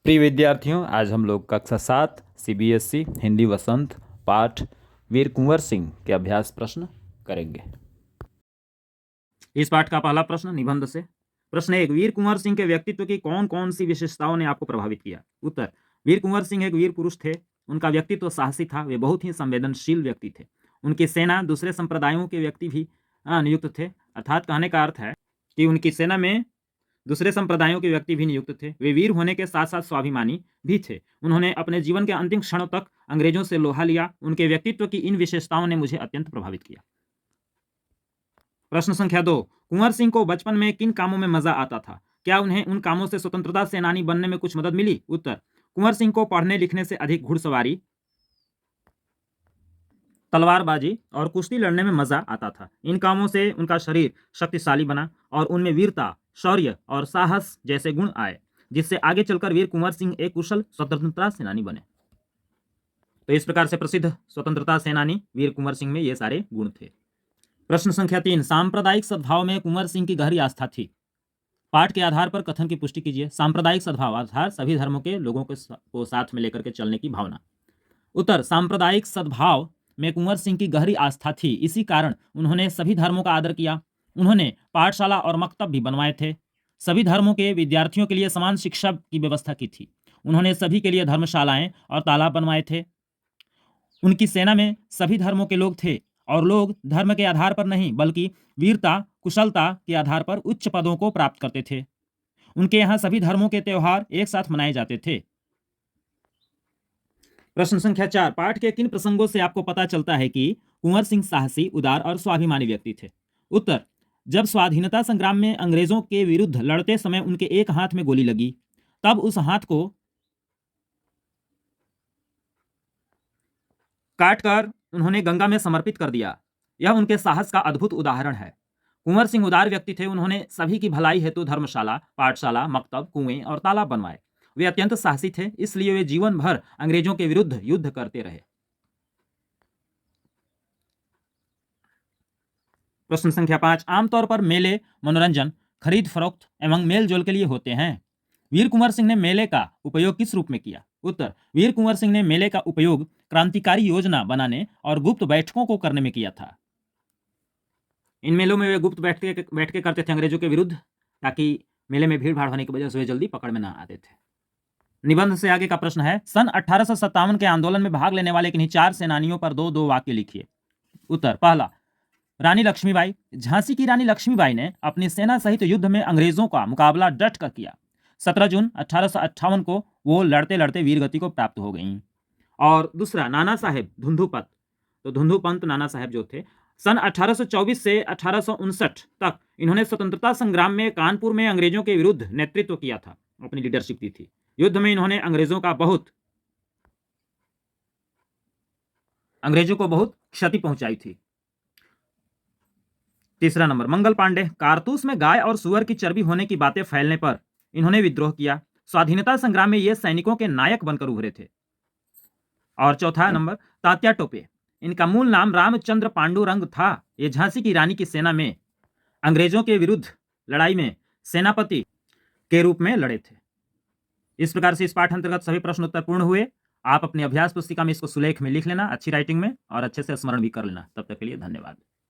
प्रिय विद्यार्थियों, आज हम लोग कक्षा 7 सीबीएसई हिंदी वसंत पाठ वीर कुंवर सिंह के अभ्यास प्रश्न करेंगे। इस पाठ का पहला प्रश्न निबंध से। प्रश्न 1, वीर कुंवर सिंह के व्यक्तित्व की कौन कौन सी विशेषताओं ने आपको प्रभावित किया? उत्तर, वीर कुंवर सिंह एक वीर पुरुष थे। उनका व्यक्तित्व साहसी था। वे बहुत ही संवेदनशील व्यक्ति थे। उनकी सेना दूसरे संप्रदायों के व्यक्ति भी नियुक्त थे। अर्थात कहने का अर्थ है कि उनकी सेना में दूसरे संप्रदायों के व्यक्ति भी नियुक्त थे। वे वीर होने के साथ साथ स्वाभिमानी भी थे। उन्होंने अपने जीवन के अंतिम क्षणों तक अंग्रेजों से लोहा लिया। उनके व्यक्तित्व की इन विशेषताओं ने मुझे अत्यंत प्रभावित किया। प्रश्न संख्या 2, कुंवर सिंह को बचपन में किन कामों में मजा आता था? क्या उन्हें उन कामों से स्वतंत्रता सेनानी बनने में कुछ मदद मिली? उत्तर, कुंवर सिंह को पढ़ने लिखने से अधिक घुड़सवारी, तलवारबाजी और कुश्ती लड़ने में मजा आता था। इन कामों से उनका शरीर शक्तिशाली बना और उनमें वीरता, शौर्य और साहस जैसे गुण आए, जिससे आगे चलकर वीर कुंवर सिंह एक कुशल स्वतंत्रता सेनानी बने। तो इस प्रकार से प्रसिद्ध स्वतंत्रता सेनानी वीर कुंवर सिंह में ये सारे गुण थे। प्रश्न संख्या 3, सांप्रदायिक सद्भाव में कुंवर सिंह की गहरी आस्था थी। पाठ के आधार पर कथन की पुष्टि कीजिए। सांप्रदायिक सद्भाव अर्थात सभी धर्मों के लोगों को साथ में लेकर के चलने की भावना। उत्तर, सांप्रदायिक सद्भाव में कुंवर सिंह की गहरी आस्था थी। इसी कारण उन्होंने सभी धर्मों का आदर किया। उन्होंने पाठशाला और मकतब भी बनवाए थे। सभी धर्मों के विद्यार्थियों के लिए समान शिक्षा की व्यवस्था की थी। उन्होंने सभी के लिए धर्मशालाएं और तालाब बनवाए थे। उनकी सेना में सभी धर्मों के लोग थे और लोग धर्म के आधार पर नहीं बल्कि वीरता, कुशलता के आधार पर उच्च पदों को प्राप्त करते थे। उनके यहाँ सभी धर्मों के त्योहार एक साथ मनाए जाते थे। प्रश्न संख्या 4, पाठ के किन प्रसंगों से आपको पता चलता है कि कुंवर सिंह साहसी, उदार और स्वाभिमानी व्यक्ति थे? उत्तर, जब स्वाधीनता संग्राम में अंग्रेजों के विरुद्ध लड़ते समय उनके एक हाथ में गोली लगी, तब उस हाथ को काटकर उन्होंने गंगा में समर्पित कर दिया। यह उनके साहस का अद्भुत उदाहरण है। कुंवर सिंह उदार व्यक्ति थे। उन्होंने सभी की भलाई हेतु धर्मशाला, पाठशाला, मकतब, कुएं और तालाब बनवाए। वे अत्यंत साहसी थे, इसलिए वे जीवन भर अंग्रेजों के विरुद्ध युद्ध करते रहे। प्रश्न संख्या 5, आमतौर पर मेले मनोरंजन, खरीद फरोख्त एवं मेल जोल के लिए होते हैं। वीर कुंवर सिंह ने मेले का उपयोग किस रूप में किया? उत्तर, वीर कुंवर सिंह ने मेले का उपयोग क्रांतिकारी योजना बनाने और गुप्त बैठकों को करने में किया था। इन मेलों में वे गुप्त बैठ के करते थे अंग्रेजों के विरुद्ध, ताकि मेले में भीड़ भाड़ होने की वजह से वे जल्दी पकड़ में ना आते थे। निबंध से आगे का प्रश्न है, सन 1857 के आंदोलन में भाग लेने वाले किन्हीं 4 सेनानियों पर दो दो वाक्य लिखिए। उत्तर, पहला, रानी लक्ष्मीबाई। झांसी की रानी लक्ष्मीबाई ने अपनी सेना सहित युद्ध में अंग्रेजों का मुकाबला डट कर किया। 17 जून 1858 को वो लड़ते लड़ते वीरगति को प्राप्त हो गईं। और दूसरा, नाना साहेब धुंधुपंत। तो धुंधुपंत नाना साहेब जो थे, सन 1824 से 1859 तक इन्होंने स्वतंत्रता संग्राम में कानपुर में अंग्रेजों के विरुद्ध नेतृत्व किया था, अपनी लीडरशिप दी थी। युद्ध में इन्होंने अंग्रेजों को बहुत क्षति पहुंचाई थी। तीसरा नंबर, मंगल पांडे। कारतूस में गाय और सुअर की चर्बी होने की बातें फैलने पर इन्होंने विद्रोह किया। स्वाधीनता संग्राम में ये सैनिकों के नायक बनकर उभरे थे। और चौथा नंबर, तात्या टोपे। इनका मूल नाम रामचंद्र पांडुरंग था। ये झांसी की रानी की सेना में अंग्रेजों के विरुद्ध लड़ाई में सेनापति के रूप में लड़े थे। इस प्रकार से इस पाठ अंतर्गत सभी प्रश्न उत्तर पूर्ण हुए। आप अपनी अभ्यास पुस्तिका में इसको सुलेख में लिख लेना, अच्छी राइटिंग में, और अच्छे से स्मरण भी कर लेना। तब तक के लिए धन्यवाद।